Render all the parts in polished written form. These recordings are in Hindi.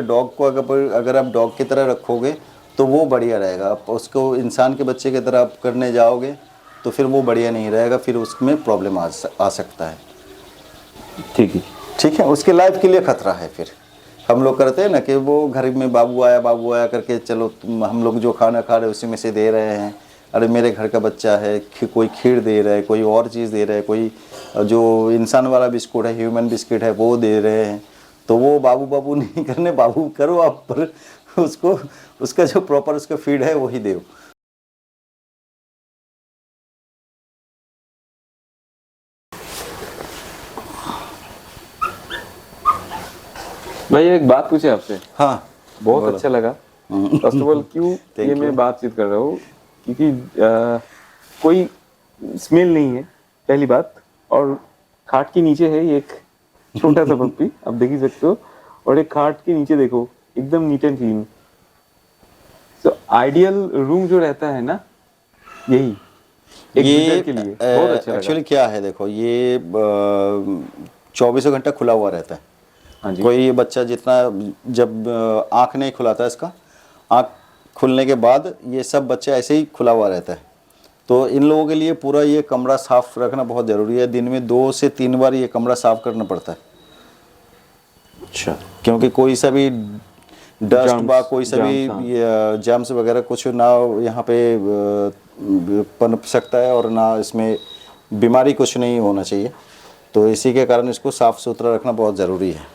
डॉग को अगर आप डॉग की तरह रखोगे तो वो बढ़िया रहेगा। आप उसको इंसान के बच्चे की तरह आप करने जाओगे तो फिर वो बढ़िया नहीं रहेगा, फिर उसमें प्रॉब्लम आ सकता है। ठीक है, उसके लाइफ के लिए खतरा है। फिर हम लोग करते हैं ना कि वो घर में बाबू आया करके चलो हम लोग जो खाना खा रहे हैं उसी में से दे रहे हैं। अरे मेरे घर का बच्चा है, कोई खीर दे रहा है, कोई और चीज़ दे रहा है, कोई जो इंसान वाला बिस्कुट है, ह्यूमन बिस्किट है, वो दे रहे हैं। तो वो बाबू बाबू नहीं करने, बाबू करो आप, पर उसको उसका जो प्रॉपर उसका फीड है वही दो। भाई एक बात पूछे आपसे। हाँ, बहुत अच्छा लगा। फर्स्ट ऑफ ऑल क्यों ये मैं बातचीत कर रहा हूँ, क्योंकि कोई स्मेल नहीं है पहली बात, और खाट के नीचे है एक छोटा सा पप्पी, आप देख ही सकते हो, और एक खाट के नीचे देखो एकदम neat and clean. So ideal room जो रहता है ना, यही एक बिल्डर के लिए बहुत अच्छा लगा। एक्चुअली क्या है देखो, ये 24 घंटा खुला हुआ रहता है। हाँ जी। कोई बच्चा जितना जब आँख नहीं खुलाता इसका, आँख खुलने के बाद ये सब बच्चा ऐसे ही खुला हुआ रहता है। तो इन लोगों के लिए पूरा ये कमरा साफ़ रखना बहुत ज़रूरी है। दिन में 2 से 3 बार ये कमरा साफ़ करना पड़ता है। अच्छा। क्योंकि कोई सा भी डस्ट बा, कोई सा भी जर्म्स वगैरह कुछ ना यहाँ पे पनप सकता है, और ना इसमें बीमारी कुछ नहीं होना चाहिए। तो इसी के कारण इसको साफ़ सुथरा रखना बहुत ज़रूरी है।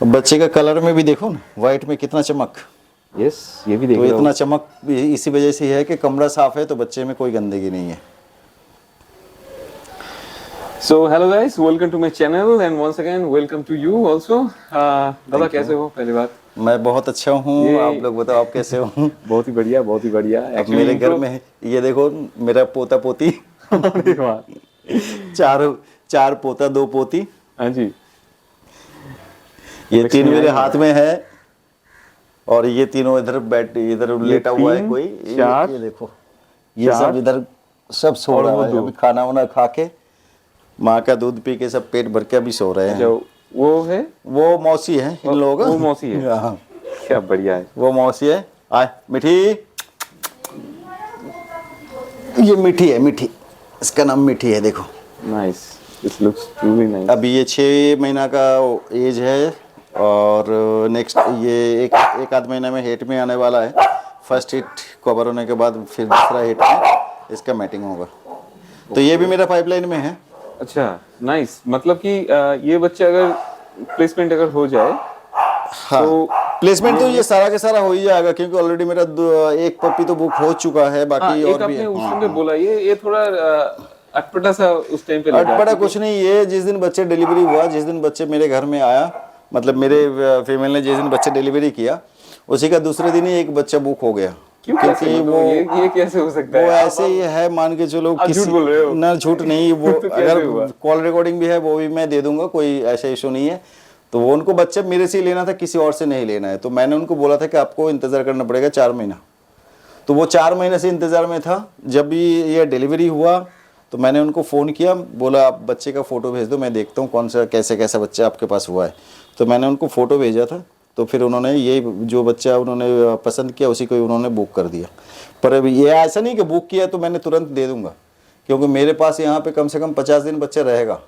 बच्चे का कलर में भी देखो ना, वाइट में कितना चमक। यस, ये भी देख तो रहा हूं। इतना चमक इसी वजह से है कि कमरा साफ है तो बच्चे में कोई गंदगी नहीं है। So hello guys, welcome to my channel and once again welcome to you also. दादा कैसे हो? पहली बात मैं बहुत अच्छा हूँ, आप लोग बताओ आप कैसे हो? बहुत ही बढ़िया, बहुत ही बढ़िया। अब मेरे घर में ये देखो मेरा पोता पोती चार पोता 2 पोती। हाँ जी। ये 3 मेरे हाथ में है, और ये तीनों इधर लेटा हुआ है कोई। ये देखो, ये सब इधर सब सो रहा है। अभी खाना वाना खा के माँ का दूध पी के सब पेट भर के अभी सो रहे हैं। वो है, वो मौसी है इन लोगों का। वो मौसी है। हाँ, क्या बढ़िया है। वो मौसी है। आए मिठी, ये मिठी है, मिठी, इसका नाम मिठी है। देखो nice, this looks truly nice. अभी ये 6 महीना का एज है, और नेक्स्ट ये एक आध महीने में हेट में आने वाला है। फर्स्ट हिट कवर होने के बाद फिर दूसरा हिट में इसका मैटिंग होगा। तो ये भी मेरा पाइपलाइन में है। अच्छा, नाइस। मतलब कि ये बच्चे अगर प्लेसमेंट अगर हो जाए, हाँ, तो प्लेसमेंट तो ये सारा के सारा हो ही जाएगा, क्योंकि ऑलरेडी मेरा एक पपी तो बुक हो चुका है। बाकी और भी है। उस समय बोला ये थोड़ा अटपटा सा उस टाइम पे लगा। अटपटा कुछ नहीं, ये जिस दिन बच्चे डिलीवरी हुआ, जिस दिन बच्चे मेरे घर में आया, मतलब मेरे फीमेल ने जिस दिन बच्चे डिलीवरी किया, उसी का दूसरे दिन ही एक बच्चा बुक हो गया। क्योंकि वो ये कैसे हो सकता है? वो ऐसे ही है, मान के चलो। झूठ बोल रहे हो? ना, झूठ नहीं। वो तो अगर कॉल रिकॉर्डिंग भी है वो भी मैं दे दूंगा, कोई ऐसा इशू नहीं है। तो वो उनको बच्चा मेरे से ही लेना था, किसी और से नहीं लेना है। तो मैंने उनको बोला था कि आपको इंतजार करना पड़ेगा 4 महीना। तो वो 4 महीने से इंतजार में था। जब भी ये डिलीवरी हुआ तो मैंने उनको फ़ोन किया, बोला आप बच्चे का फ़ोटो भेज दो, मैं देखता हूँ कौन सा कैसा बच्चा आपके पास हुआ है। तो मैंने उनको फ़ोटो भेजा था, तो फिर उन्होंने ये जो बच्चा उन्होंने पसंद किया उसी को उन्होंने बुक कर दिया। पर अभी ये ऐसा नहीं कि बुक किया तो मैंने तुरंत दे दूँगा, क्योंकि मेरे पास यहाँ पे कम से कम 50 दिन बच्चा रहेगा,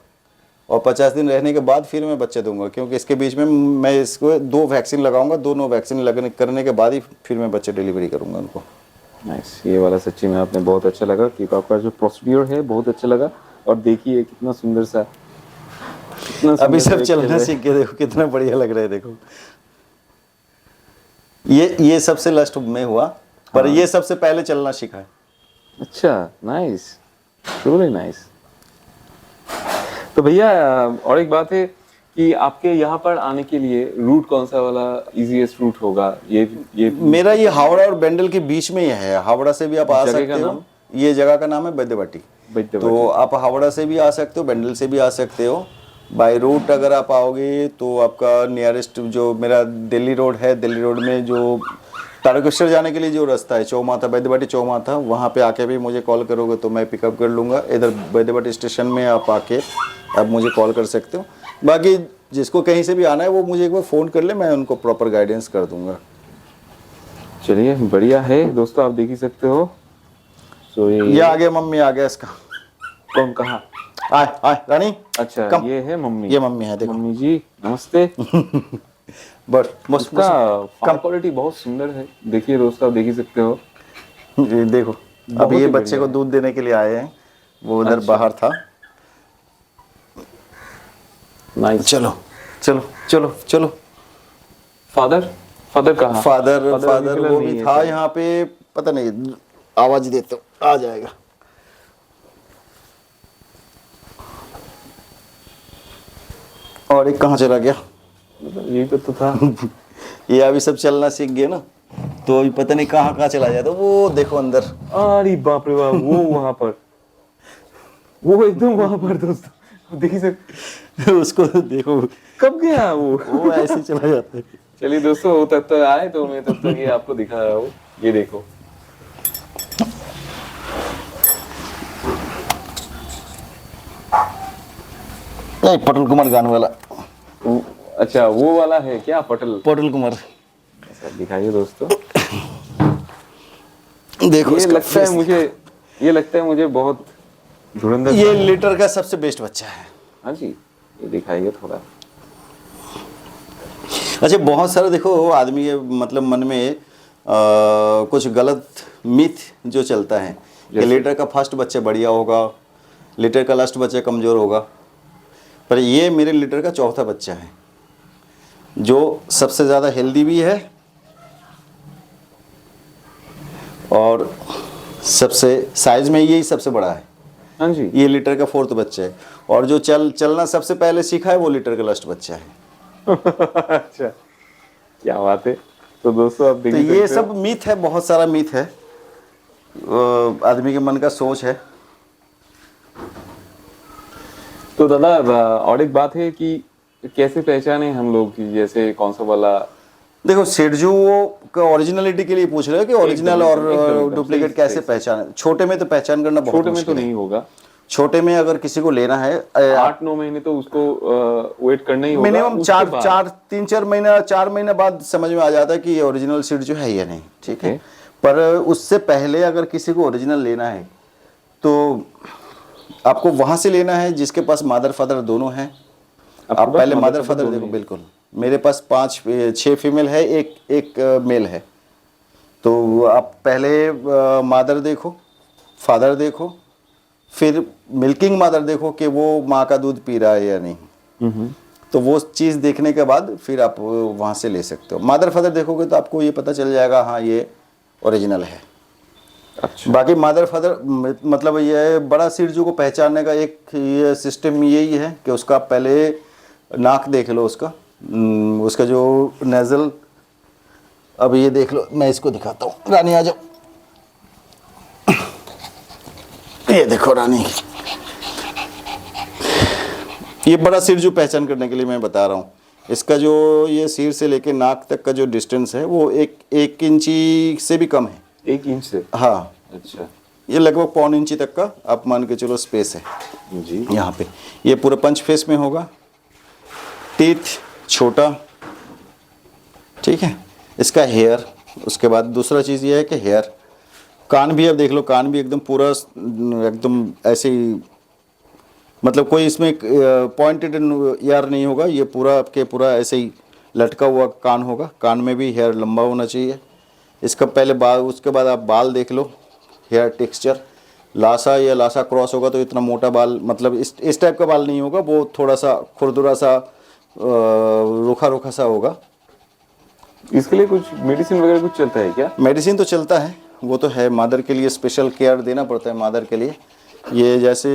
और 50 दिन रहने के बाद फिर मैं बच्चे दूंगा। क्योंकि इसके बीच में मैं इसको 2 वैक्सीन लगाऊंगा, दोनों वैक्सीन करने के बाद ही फिर मैं बच्चे डिलीवरी करूँगा उनको। नाइस, ये वाला सच्ची में आपने बहुत अच्छा लगा, क्योंकि आपका जो प्रोसीड्यूर है बहुत अच्छा लगा। और देखिए कितना सुंदर सा, अभी सब चलना सीख के देखो कितना बढ़िया लग रहा है। देखो ये सबसे लास्ट में हुआ, पर ये सबसे पहले चलना सीखा है। अच्छा, नाइस, रियली नाइस। तो भैया और एक बात है कि आपके यहाँ पर आने के लिए रूट कौन सा वाला इजीएस्ट रूट होगा? ये मेरा ये हावड़ा और बेंडल के बीच में ही है। हावड़ा से भी आप आ सकते हो। ये जगह का नाम है बैद्यवाटी। तो आप हावड़ा से भी आ सकते हो, बेंडल से भी आ सकते हो। बाय रूट अगर आप आओगे तो आपका नियरेस्ट जो मेरा दिल्ली रोड है, दिल्ली रोड में जो तारकेश्वर जाने के लिए जो रास्ता है, चौमाथा, बैद्यवाटी चौमाथा, वहाँ पे आके भी मुझे कॉल करोगे तो मैं पिकअप कर लूँगा। इधर बैद्यवाटी स्टेशन में आप आके आप मुझे कॉल कर सकते हो। बाकी जिसको कहीं से भी आना है वो मुझे एक बार फ़ोन कर ले, मैं उनको प्रॉपर गाइडेंस कर दूंगा। चलिए बढ़िया है दोस्तों, आप देख ही सकते हो। तो ये आ गया, मम्मी आ गया इसका। कौन कहा? आए आए रानी। अच्छा कम। ये है मम्मी। ये मम्मी है, देखो। मम्मी जी नमस्ते। बट मस्त इसका फाइल क्वालिटी बहुत सुंदर है, देखिए दोस्तों आप देख ही सकते हो। ये देखो, बहुत अभी ये ही बच्चे को बढ़िया दूध देने के लिए आए हैं, वो उधर अच्छा। बाहर था। नाइस। चलो चलो चलो चलो। फादर फादर कहा? फादर निकला वो नहीं भी है था क्या? यहाँ पे, पता नहीं, आवाज देते हो, आ जाएगा। और एक कहाँ चला गया? यही तो था। ये अभी सब चलना सीख गए ना, तो अभी पता नहीं कहाँ कहाँ चला जाता। वो देखो अंदर। अरे बाप रे बाप, वो वहां पर, वो एकदम वहां पर दोस्तों देख ही सकते। उसको देखो, कब गया वो ऐसे ही चला जाता है। चलिए दोस्तों वो तब तक आए तो मैं तब तक ये आपको दिखा रहा हूँ। ये देखो नहीं, पटल कुमार गाने वाला। अच्छा वो वाला है क्या? पटल कुमार। ऐसा दिखाइए दोस्तों। देखो ये इसका लगता है face। मुझे, ये लगता है मुझे बहुत धुरंधर। ये लीटर का सबसे बेस्ट बच्चा है। हाँ जी, ये दिखाइए थोड़ा। अच्छा, बहुत सारे देखो आदमी के मतलब मन में कुछ गलत मिथ जो चलता है कि जैसे? लीटर का फर्स्ट बच्चा बढ़िया होगा, लीटर का लास्ट बच्चा कमज़ोर होगा। पर ये मेरे लीटर का चौथा बच्चा है, जो सबसे ज़्यादा हेल्दी भी है और सबसे साइज में यही सबसे बड़ा है। हाँ जी। ये लीटर का फोर्थ बच्चा है, और जो चलना सबसे पहले सीखा है वो लीटर का लास्ट बच्चा है। अच्छा क्या बात है। तो दोस्तों आप तो देखिए, ये सब मिथ है, बहुत सारा मिथ है, आदमी के मन का सोच है। तो दादा और एक बात है कि कैसे पहचाने हम लोग कि जैसे कौन सा वाला? देखो सिरजू का ओरिजिनलिटी के लिए पूछ रहे हो कि ओरिजिनल एकदम और डुप्लीकेट सही, कैसे सही। पहचाने? छोटे में तो पहचान करना बहुत छोटे में तो मुश्किल है। नहीं होगा। छोटे में अगर किसी को लेना है 8-9 महीने तो उसको वेट करना ही होगा। मिनिमम उसके बाद 4 महीना बाद समझ में आ जाता है कि ये ओरिजिनल सीड जो है या नहीं, ठीक है। Okay. पर उससे पहले अगर किसी को ओरिजिनल लेना है तो आपको वहां से लेना है जिसके पास मदर फादर दोनों हैं। आपके आप पास पहले mother मदर father फादर दोनों देखो। हैं? बिल्कुल, मेरे पास 6 फीमेल है, एक मेल है। तो आप पहले मदर देखो, फादर देखो, फिर मिल्किंग मदर देखो कि वो माँ का दूध पी रहा है या नहीं। तो वो चीज़ देखने के बाद फिर आप वहाँ से ले सकते हो। मदर फादर देखोगे तो आपको ये पता चल जाएगा हाँ ये ओरिजिनल है। अच्छा। बाकी मदर फादर मतलब ये बड़ा सिरजू को पहचानने का एक ये सिस्टम यही है कि उसका पहले नाक देख लो, उसका जो नेजल। अब ये देख लो, मैं इसको दिखाता हूँ। रानी आ जाओ। ये देखो रानी, ये बड़ा सिरजू पहचान करने के लिए मैं बता रहा हूँ। इसका जो ये सिर से लेके नाक तक का जो डिस्टेंस है वो एक इंची से भी कम है। 1 इंच से? हाँ, अच्छा ये लगभग 1.25 इंची तक का आप मान के चलो स्पेस है जी। यहाँ पे। ये पूरा पंच फेस में होगा। टीथ छोटा, ठीक है। इसका हेयर, उसके बाद दूसरा चीज़ ये है कि हेयर, कान भी अब देख लो, कान भी एकदम पूरा एकदम ऐसे ही, मतलब कोई इसमें पॉइंटेड ईयर नहीं होगा। ये पूरा आपके पूरा ऐसे ही लटका हुआ कान होगा। कान में भी हेयर लंबा होना चाहिए। इसका पहले बाल, उसके बाद आप बाल देख लो, हेयर टेक्सचर। लासा या लासा क्रॉस होगा तो इतना मोटा बाल, मतलब इस टाइप का बाल नहीं होगा, वो थोड़ा सा खुरदुरा सा रूखा रूखा सा होगा। इसके लिए कुछ मेडिसिन वगैरह कुछ चलता है क्या? मेडिसिन तो चलता है, वो तो है। मदर के लिए स्पेशल केयर देना पड़ता है मदर के लिए। ये जैसे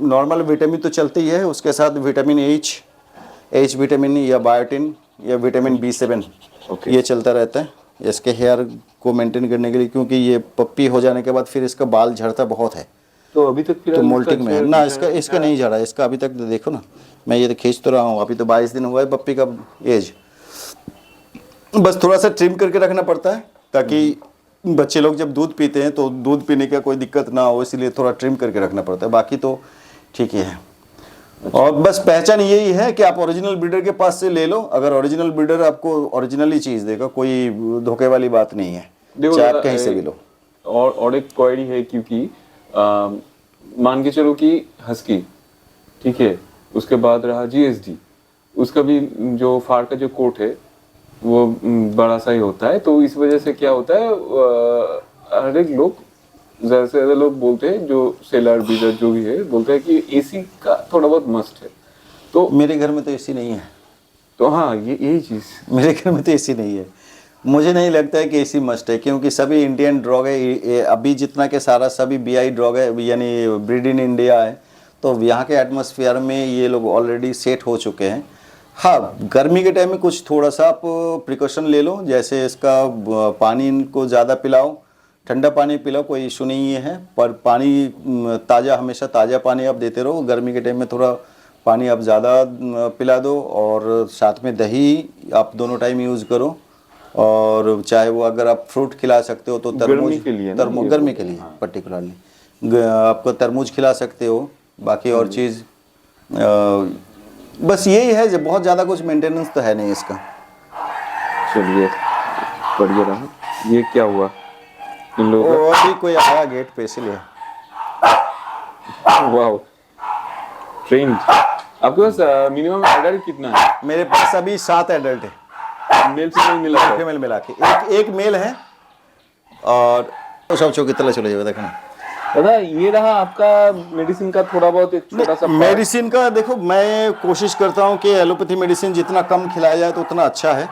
नॉर्मल विटामिन तो चलती ही है, उसके साथ विटामिन एच विटामिन या बायोटिन या विटामिन B7 Okay. ये चलता रहता है इसके हेयर को मेंटेन करने के लिए, क्योंकि ये पप्पी हो जाने के बाद फिर इसका बाल झड़ता बहुत है। तो अभी तक तो मोल्टिंग में है ना, इसका नहीं झड़ा। इसका अभी तक देखो ना, मैं ये तो खींच तो रहा हूँ, अभी तो 22 दिन हुआ है पप्पी का एज। बस थोड़ा सा ट्रिम करके रखना पड़ता है ताकि बच्चे लोग जब दूध पीते हैं तो दूध पीने का कोई दिक्कत ना हो, इसलिए थोड़ा ट्रिम करके रखना पड़ता है। बाकी तो ठीक ही है। और बस पहचान यही है कि आप ओरिजिनल ब्रीडर के पास से ले लो, अगर ओरिजिनल ब्रीडर आपको ओरिजिनल ही चीज देगा, कोई धोखे वाली बात नहीं है, देखो चाहे दादा, आप कहीं से भी लो। और एक क्वेरी है, क्योंकि मान के चलो कि हस्की, ठीक है, उसके बाद रहा जीएसडी, उसका भी जो फाड़ का जो कोट है वो बड़ा सा ही होता है, तो इस वजह से क्या होता है, हर एक लोग, ज्यादा से ज्यादा लोग बोलते हैं, जो सेलर ब्रीडर जो भी है, बोलते हैं कि एसी का थोड़ा बहुत मस्ट है। तो मेरे घर में तो एसी नहीं है। तो हाँ, ये यही चीज, मेरे घर में तो एसी नहीं है। मुझे नहीं लगता है कि एसी मस्ट है, क्योंकि सभी इंडियन डॉग है, अभी जितना के सारा सभी बीआई डॉग है, यानी ब्रीड इन इंडिया है, तो यहाँ के एटमॉस्फेयर में ये लोग ऑलरेडी सेट हो चुके हैं। हाँ, गर्मी के टाइम में कुछ थोड़ा सा आप प्रिकॉशन ले लो, जैसे इसका पानी इनको ज़्यादा पिलाओ, ठंडा पानी पिलाओ, कोई इशू नहीं है, पर पानी ताज़ा, हमेशा ताज़ा पानी आप देते रहो। गर्मी के टाइम में थोड़ा पानी आप ज़्यादा पिला दो, और साथ में दही आप दोनों टाइम यूज़ करो। और चाहे वो अगर आप फ्रूट खिला सकते हो तो तरबूज, गर्मी के लिए ना, ये गर्मी के लिए पर्टिकुलरली आपको तरबूज खिला सकते हो। बाकी और चीज़ बस यही है, जो बहुत ज़्यादा कुछ मेंटेनेंस तो है नहीं इसका। चलिए बढ़िया रहा। ये क्या हुआ इन लोगों और भी कोई आया गेट पे, इसलिए। का? वाह, ट्रेंड। आपके पास मिनिमम एडल्ट कितना है? मेरे पास अभी 7 एडल्ट है, मेल से नहीं मिला है? फीमेल मिला के एक मेल है, और सब चौकी तला चले जाए देखना। दादा, ये रहा आपका मेडिसिन का थोड़ा बहुत एक छोटा सा part। मेडिसिन का देखो, मैं कोशिश करता हूँ कि एलोपैथी मेडिसिन जितना कम खिलाया जाए तो उतना अच्छा है।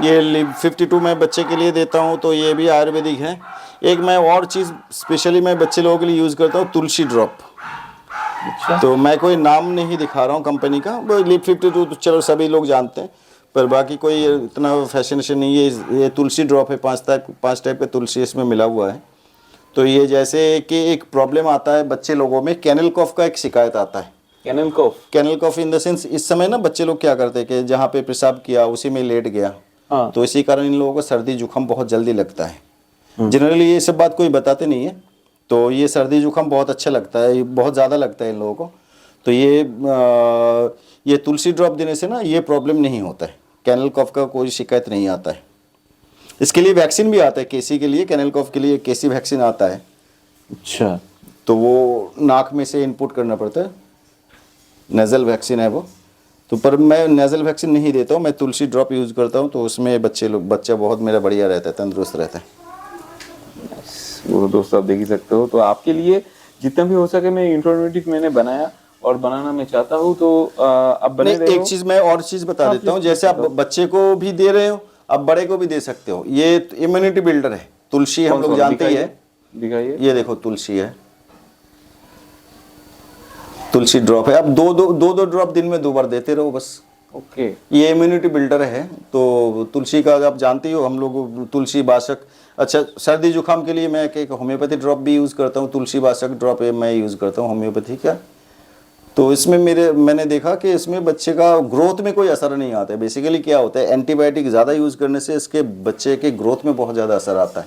ये 52 मैं बच्चे के लिए देता हूँ, तो ये भी आयुर्वेदिक है। एक मैं और चीज़ स्पेशली मैं बच्चे लोगों के लिए यूज़ करता हूँ, तुलसी ड्रॉप। अच्छा। तो मैं कोई नाम नहीं दिखा रहा हूँ कंपनी का, वो लिप 52 तो चलो सभी लोग जानते हैं, पर बाकी कोई इतना फैसिनेशन नहीं है। ये तुलसी ड्रॉप है, 5 टाइप का तुलसी इसमें मिला हुआ है। तो ये जैसे कि एक प्रॉब्लम आता है बच्चे लोगों में, कैनल कॉफ का एक शिकायत आता है। कैनल कॉफ? कैनल कॉफ इन द सेंस, इस समय ना बच्चे लोग क्या करते हैं कि जहाँ पे पेशाब किया उसी में लेट गया, हाँ। तो इसी कारण इन लोगों को सर्दी जुकाम बहुत जल्दी लगता है। जनरली ये सब बात कोई बताते नहीं है, तो ये सर्दी जुकाम बहुत अच्छा लगता है, बहुत ज़्यादा लगता है इन लोगों को। तो ये तुलसी ड्रॉप देने से ना ये प्रॉब्लम नहीं होता है, कैनल कॉफ का कोई शिकायत नहीं आता है। इसके लिए वैक्सीन भी आता है, केसी के लिए, कैनल कॉफ के लिए केसी वैक्सीन आता है। अच्छा। तो वो नाक में से इनपुट करना पड़ता है, नेज़ल वैक्सीन है वो। तो पर मैं नेज़ल वैक्सीन नहीं देता हूँ, मैं तुलसी ड्रॉप यूज़ करता हूँ, तो उसमें बच्चा बहुत मेरा बढ़िया रहता है, तंदुरुस्त रहता है। वो दोस्तों आप देख ही सकते हो। तो आपके लिए जितना भी हो सके मैं इंफॉर्मेटिव मैंने बनाया, और बनाना मैं चाहता हूँ, तो आप बने रहो। एक चीज़ मैं और चीज़ बता देता हूँ, जैसे आप बच्चे को भी दे रहे हो, आप बड़े को भी दे सकते हो। ये इम्यूनिटी बिल्डर है, तुलसी हम लोग जानते ही है। दिखाइए। ये देखो तुलसी है, तुलसी ड्रॉप है। आप दो ड्रॉप दिन में 2 बार देते रहो बस। ओके। ये इम्यूनिटी बिल्डर है। तो तुलसी का आप जानते ही हो, हम लोग तुलसी बासक, अच्छा सर्दी जुकाम के लिए मैं एक होम्योपैथी ड्रॉप भी यूज़ करता हूँ, तुलसी बासक ड्रॉप मैं यूज़ करता हूँ होम्योपैथी का। तो इसमें मैंने देखा कि इसमें बच्चे का ग्रोथ में कोई असर नहीं आता है। बेसिकली क्या होता है, एंटीबायोटिक ज़्यादा यूज़ करने से इसके बच्चे के ग्रोथ में बहुत ज़्यादा असर आता है।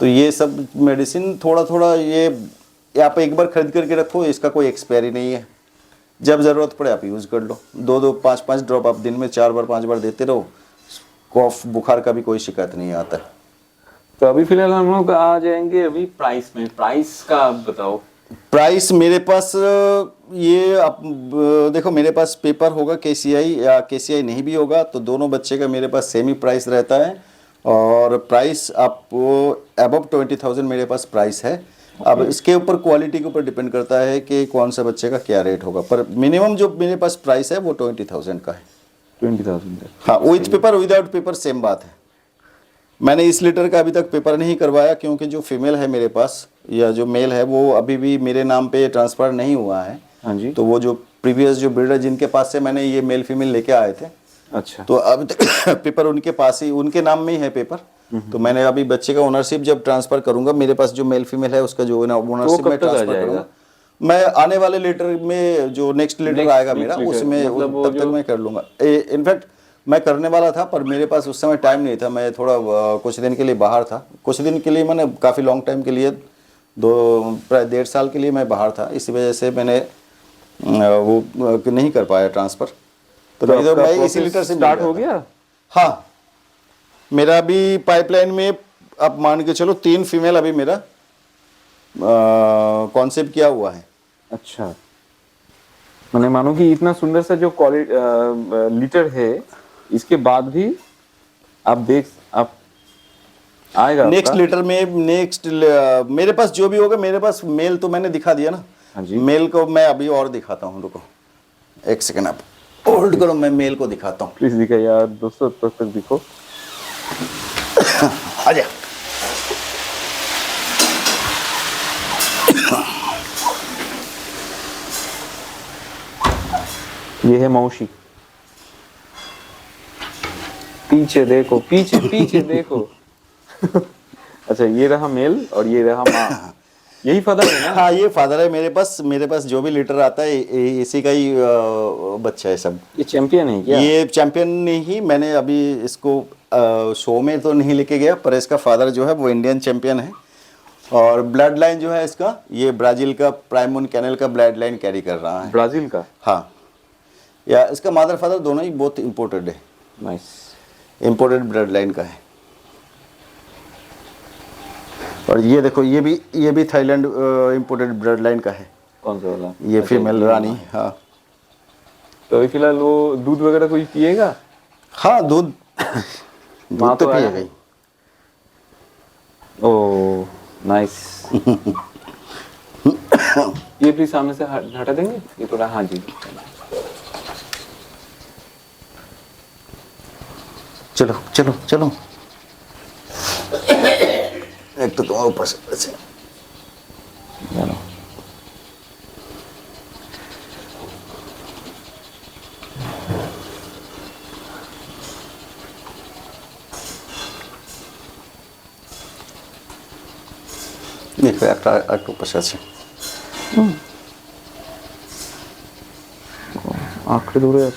तो ये सब मेडिसिन थोड़ा थोड़ा ये आप एक बार खरीद करके रखो, इसका कोई एक्सपायरी नहीं है, जब ज़रूरत पड़े आप यूज़ कर लो। 2-2, 5-5 ड्रॉप आप दिन में 4 बार 5 बार देते रहो, कॉफ बुखार का भी कोई शिकायत नहीं आता है। तो अभी फिलहाल हम लोग आ जाएंगे अभी प्राइस में। प्राइस का आप बताओ। प्राइस मेरे पास ये आप देखो, मेरे पास पेपर होगा केसीआई या केसीआई नहीं भी होगा, तो दोनों बच्चे का मेरे पास सेम ही प्राइस रहता है। और प्राइस आपको अबव 20,000 मेरे पास प्राइस है। अब इसके ऊपर क्वालिटी के ऊपर डिपेंड करता है कि कौन सा बच्चे का क्या रेट होगा, पर मिनिमम जो मेरे पास प्राइस है वो 20,000 का है। 20,000 का? हाँ, with paper without paper same बात है। मैंने इस लीटर का अभी तक पेपर नहीं करवाया, क्योंकि जो फीमेल है मेरे पास या जो मेल है वो अभी भी मेरे नाम पे ट्रांसफ़र नहीं हुआ है। हाँ जी। तो वो जो प्रीवियस जो ब्रीडर जिनके पास से मैंने ये मेल फीमेल लेके आए थे, अच्छा, तो अभी तक पेपर उनके पास ही, उनके नाम में ही है पेपर। तो मैंने अभी बच्चे का ओनरशिप जब ट्रांसफ़र करूंगा, मेरे पास जो मेल फीमेल है उसका जो ओनरशिप में ट्रांसफ़र करूंगा, मैं आने वाले लेटर में जो नेक्स्ट लेटर आएगा मेरा, उसमें तब तक मैं कर लूँगा। इनफैक्ट मैं करने वाला था, पर मेरे पास उस समय टाइम नहीं था। मैं थोड़ा कुछ दिन के लिए बाहर था, कुछ दिन के लिए मैंने काफ़ी लॉन्ग टाइम के लिए, प्राय 1.5 साल के लिए मैं बाहर था। इसी वजह से मैंने वो नहीं कर पाया ट्रांसफ़र, तो नहीं तो मैं इसी लीटर से मिल स्टार्ट हो जाता। गया। हाँ, मेरा अभी पाइपलाइन में आप मान के चलो 3 फीमेल अभी मेरा कॉन्सेप्ट किया हुआ है। अच्छा, मैंने मानो कि इतना सुंदर सा जो क्वालिटी लीटर है, इसके बाद भी आप आएगा नेक्स्ट आपका। लीटर में मेरे पास जो भी होगा, मेरे पास मेल तो मैंने दिखा दिया ना। हाँ जी। मेल को मैं अभी और दिखाता हूँ, रुको एक सेकंड, आप होल्ड करो, मैं मेल को दिखाता हूँ। प्लीज दिखाइए यार दोस्तों, तब तक दिखो। आजा। ये है मौसी, पीछे देखो, पीछे पीछे देखो। अच्छा, ये रहा मेल और ये रहा माँ। यही फादर है ना? हाँ, ये फादर है मेरे पास जो भी लीटर आता है इसी का ही बच्चा है सब। ये चैंपियन है क्या? ये चैंपियन नहीं, मैंने अभी इसको शो में तो नहीं लेके गया, पर इसका फादर जो है वो इंडियन चैंपियन है। और ब्लड लाइन जो है इसका, ये ब्राज़ील का प्राइमोन कैनल का ब्लड लाइन कैरी कर रहा है। ब्राजील का? हाँ, या इसका मदर फादर दोनों ही बहुत इम्पोर्टेड है, नाइस। इम्पोर्टेड ब्लड लाइन का है। और ये देखो, ये भी थाईलैंड इम्पोर्टेड ब्लड लाइन का है। कौन सा वाला? ये अच्छा, फीमेल ये रानी। वाला। हाँ तो अभी फिलहाल वो दूध वगैरह कुछ पिएगा? हाँ, दूध माँ तो तो आया पिएगा है। ही। Oh nice. ये प्लीज सामने से हटा देंगे ये थोड़ा। हाँ जी। चलो चलो चलो, एक तो तुम्हारे ऊपर से चलो। দেখো একটা পাশে আছে। आंकड़े दूर है।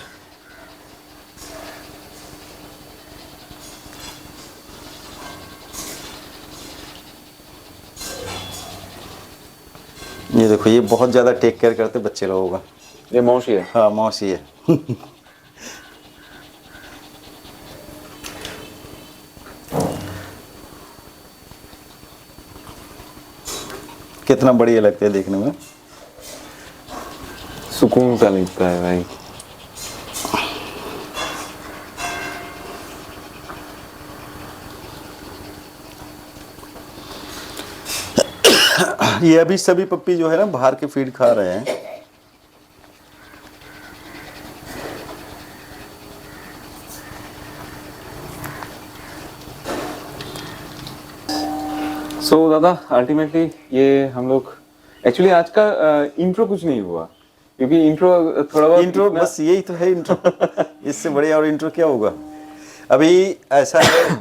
ये देखो, ये बहुत ज़्यादा टेक केयर करते बच्चे लोगों का। ये मौसी है। हाँ, मौसी है। कितना बढ़िया लगते हैं देखने में। सुकून सा लगता है भाई। ये अभी सभी पप्पी जो है ना बाहर के फीड खा रहे हैं। सो दादा, अल्टीमेटली ये हम लोग एक्चुअली आज का इंट्रो कुछ नहीं हुआ, क्योंकि इंट्रो थोड़ा बहुत इंट्रो बस यही तो है इंट्रो। इससे बढ़िया और इंट्रो क्या होगा। अभी ऐसा है,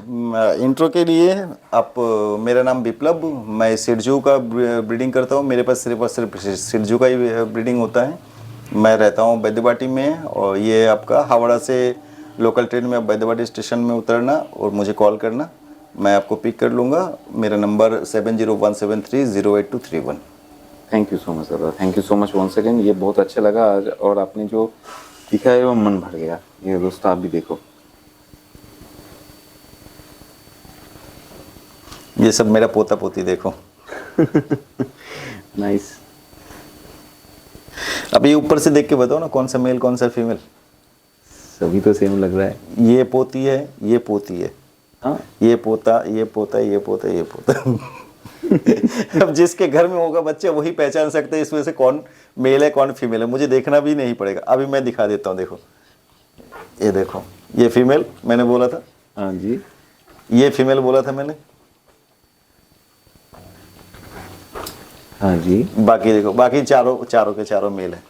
इंट्रो के लिए आप, मेरा नाम विप्लव, मैं सिरजू का ब्रीडिंग करता हूँ। मेरे पास सिर्फ और सिर्फ सिरजू का ही ब्रीडिंग होता है। मैं रहता हूँ बैद्यवाटी में, और ये आपका हावड़ा से लोकल ट्रेन में बैद्यवाटी स्टेशन में उतरना और मुझे कॉल करना, मैं आपको पिक कर लूँगा। मेरा number 7017308231। Thank you so much दादा, thank you so much once again. ये बहुत अच्छा लगा आज, और आपने जो दिखा है वो मन भर गया। ये दोस्तों आप भी देखो, ये सब मेरा पोता पोती देखो। नाइस। अभी ऊपर से देख के बताओ ना, कौन सा मेल कौन सा फीमेल। सभी तो सेम लग रहा है। ये पोती है, ये पोती है। हाँ, ये पोता, ये पोता, ये पोता, ये पोता। अब जिसके घर में होगा बच्चे वही पहचान सकते हैं इसमें से कौन मेल है कौन फीमेल है। मुझे देखना भी नहीं पड़ेगा, अभी मैं दिखा देता हूँ। देखो, ये देखो, ये फीमेल मैंने बोला था। हाँ जी। ये फीमेल बोला था मैंने। हाँ जी। बाकी देखो, बाकी चारों के चारों मेल है।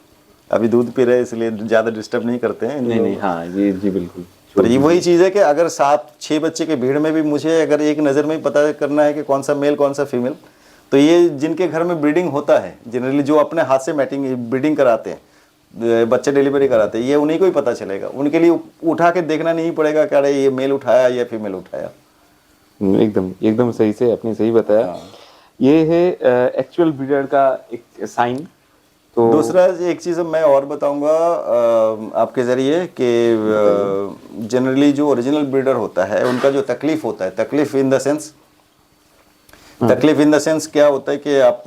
अभी दूध पी रहे हैं इसलिए ज़्यादा डिस्टर्ब नहीं करते हैं। नहीं नहीं, हाँ ये जी बिल्कुल। पर ये वही चीज़ है कि अगर 7-6 बच्चे के भीड़ में भी मुझे अगर एक नज़र में ही पता करना है कि कौन सा मेल कौन सा फीमेल, तो ये जिनके घर में ब्रीडिंग होता है जनरली, जो अपने हाथ से मैटिंग ब्रीडिंग कराते हैं, बच्चे डिलीवरी कराते हैं, ये उन्हीं को ही पता चलेगा। उनके लिए उठा के देखना नहीं पड़ेगा कि अरे ये मेल उठाया या फीमेल उठाया। एकदम एकदम सही से आपने सही बताया। ये है एक्चुअल ब्रीडर का एक साइन। तो तो दूसरा एक चीज़ मैं और बताऊंगा आपके ज़रिए कि जनरली जो ओरिजिनल ब्रीडर होता है उनका जो तकलीफ़ होता है, तकलीफ़ इन द सेंस क्या होता है कि आप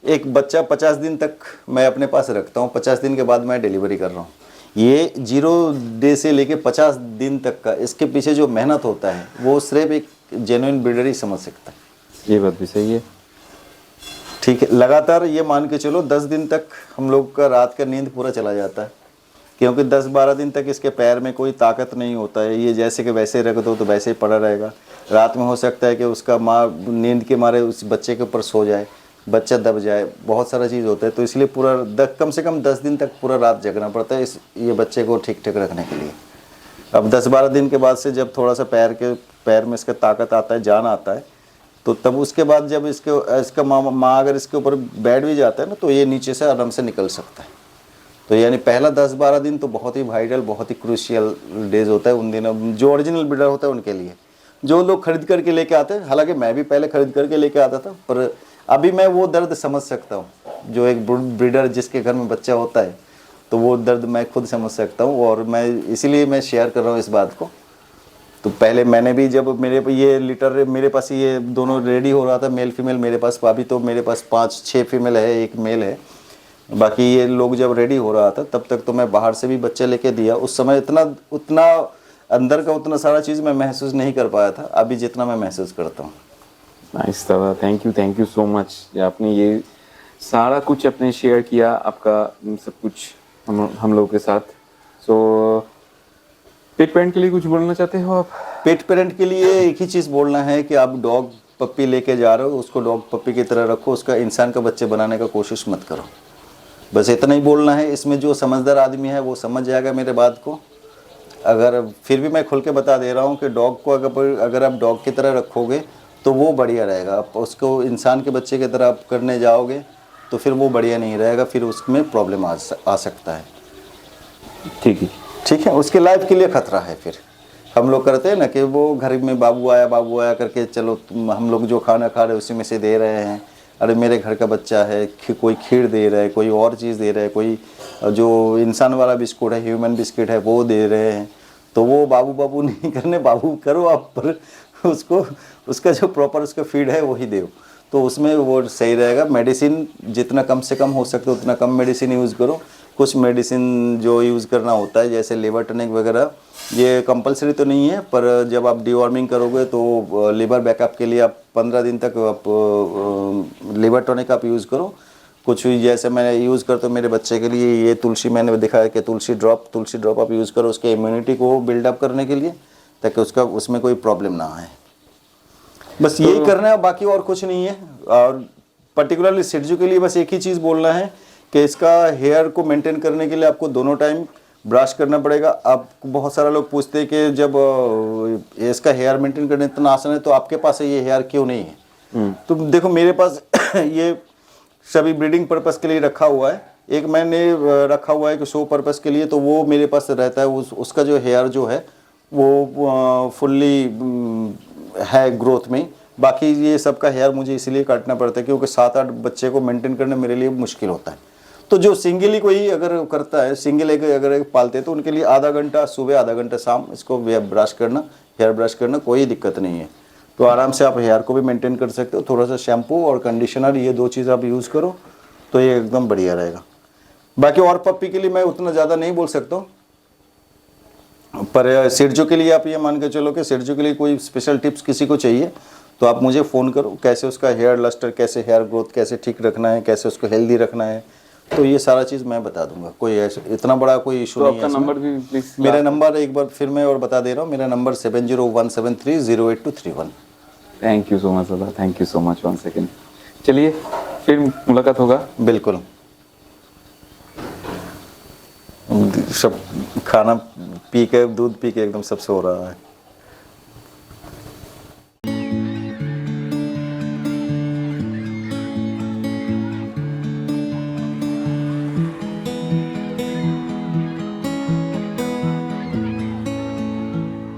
एक बच्चा 50 दिन तक मैं अपने पास रखता हूँ, 50 दिन के बाद मैं डिलीवरी कर रहा हूँ। ये 0 डे से लेके 50 दिन तक का इसके पीछे जो मेहनत होता है वो सिर्फ एक जेन्युइन ब्रीडर ही समझ सकता है। ये बात भी सही है। ठीक है, लगातार ये मान के चलो 10 दिन तक हम लोग का रात का नींद पूरा चला जाता है, क्योंकि 10-12 दिन तक इसके पैर में कोई ताकत नहीं होता है। ये जैसे कि वैसे रख दो तो वैसे ही पड़ा रहेगा। रात में हो सकता है कि उसका माँ नींद के मारे उस बच्चे के ऊपर सो जाए, बच्चा दब जाए, बहुत सारा चीज़ होता है। तो इसलिए पूरा कम से कम 10 दिन तक पूरा रात जगना पड़ता है ये बच्चे को ठीक ठाक रखने के लिए। अब 10-12 दिन के बाद से जब थोड़ा सा पैर में इसका ताकत आता है, जान आता है, तो तब उसके बाद जब इसका माँ अगर इसके ऊपर बैठ भी जाता है ना तो ये नीचे से आराम से निकल सकता है। तो यानी पहला 10-12 दिन तो बहुत ही वाइटल, बहुत ही क्रूशियल डेज होता है उन दिनों जो ओरिजिनल ब्रीडर होता है उनके लिए, जो लोग खरीद करके लेके आते हैं। हालांकि मैं भी पहले खरीद करके लेके आता था, पर अभी मैं वो दर्द समझ सकता हूँ। जो एक ब्रीडर जिसके घर में बच्चा होता है तो वो दर्द मैं खुद समझ सकता हूँ, और मैं इसीलिए मैं शेयर कर रहा हूँ इस बात को। तो पहले मैंने भी जब मेरे ये लिटर मेरे पास ये दोनों रेडी हो रहा था, मेल फीमेल मेरे पास, अभी तो मेरे पास 5-6 फीमेल है, 1 मेल है। बाकी ये लोग जब रेडी हो रहा था तब तक तो मैं बाहर से भी बच्चे लेके दिया। उस समय उतना अंदर का उतना सारा चीज़ मैं महसूस नहीं कर पाया था, अभी जितना मैं महसूस करता हूँ। नाइस दादा, थैंक यू सो मच। आपने ये सारा कुछ अपने शेयर किया, आपका सब कुछ हम लोग के साथ। सो पेट पेरेंट के लिए कुछ बोलना चाहते हो आप? पेट पेरेंट के लिए एक ही चीज़ बोलना है कि आप डॉग पप्पी लेके जा रहे हो, उसको डॉग पप्पी की तरह रखो, उसका इंसान का बच्चे बनाने का कोशिश मत करो। बस इतना ही बोलना है। इसमें जो समझदार आदमी है वो समझ जाएगा मेरे बात को। अगर फिर भी मैं खुल के बता दे रहा हूँ कि डॉग को अगर आप डॉग की तरह रखोगे तो वो बढ़िया रहेगा। आप उसको इंसान के बच्चे की तरह आप करने जाओगे तो फिर वो बढ़िया नहीं रहेगा, फिर उसमें प्रॉब्लम आ सकता है। ठीक है, उसके लाइफ के लिए खतरा है। फिर हम लोग करते हैं ना कि वो घर में बाबू आया करके चलो हम लोग जो खाना खा रहे हैं उसी में से दे रहे हैं। अरे मेरे घर का बच्चा है, कोई खीर दे रहा है, कोई और चीज़ दे रहा है, कोई जो इंसान वाला बिस्कुट है, ह्यूमन बिस्किट है, वो दे रहे हैं। तो वो बाबू नहीं करने, बाबू करो आप, पर उसका जो प्रॉपर उसका फीड है वही दो, तो उसमें वो सही रहेगा। मेडिसिन जितना कम से कम हो सकता है उतना कम मेडिसिन यूज़ करो। कुछ मेडिसिन जो यूज़ करना होता है जैसे लिवर टॉनिक वगैरह, ये कंपलसरी तो नहीं है, पर जब आप डिवॉर्मिंग करोगे तो लिवर बैकअप के लिए आप 15 दिन तक आप लिवर टॉनिक आप यूज़ करो। कुछ जैसे मैं यूज़ करता हूँ मेरे बच्चे के लिए, ये तुलसी मैंने दिखाया कि तुलसी ड्रॉप आप यूज़ करो उसके इम्यूनिटी को बिल्डअप करने के लिए, ताकि उसमें कोई प्रॉब्लम ना आए। बस यही करना है, बाकी और कुछ नहीं है। और पर्टिकुलरली सिरजू के लिए बस एक ही चीज़ बोलना है कि इसका हेयर को मेंटेन करने के लिए आपको दोनों टाइम ब्रश करना पड़ेगा। आप बहुत सारा लोग पूछते हैं कि जब इसका हेयर मेंटेन करना इतना आसान है तो आपके पास ये हेयर क्यों नहीं है? तो देखो मेरे पास ये सभी ब्रीडिंग पर्पस के लिए रखा हुआ है। एक मैंने रखा हुआ है कि शो पर्पस के लिए, तो वो मेरे पास रहता है। उसका जो हेयर जो है वो फुल्ली है ग्रोथ में। बाकी ये सबका हेयर मुझे इसलिए काटना पड़ता है क्योंकि 7-8 बच्चे को मेंटेन करना मेरे लिए मुश्किल होता है। तो जो सिंगली कोई अगर करता है, सिंगल अगर पालते हैं तो उनके लिए आधा घंटा सुबह, आधा घंटा शाम इसको ब्रश करना, हेयर ब्रश करना कोई दिक्कत नहीं है। तो आराम से आप हेयर को भी मेंटेन कर सकते हो। थोड़ा सा शैम्पू और कंडीशनर, ये 2 चीज़ आप यूज़ करो तो ये एकदम बढ़िया रहेगा। बाकी और पप्पी के लिए मैं उतना ज़्यादा नहीं बोल सकता हूँ, पर सिरजू के लिए आप ये मान के चलो कि सिरजू के लिए कोई स्पेशल टिप्स किसी को चाहिए तो आप मुझे फ़ोन करो। कैसे उसका हेयर लस्टर, कैसे हेयर ग्रोथ कैसे ठीक रखना है, कैसे उसको हेल्दी रखना है, तो ये सारा चीज़ मैं बता दूंगा। कोई ऐसा इतना बड़ा कोई इशू नहीं है। आपका नंबर भी प्लीज? मेरा नंबर एक बार फिर मैं और बता दे रहा हूँ, मेरा number 7017308231। Thank you so much दादा, thank you so much one second. चलिए फिर मुलाकात होगा। बिल्कुल। सब खाना पी के, दूध पी के एकदम सब सो रहा है।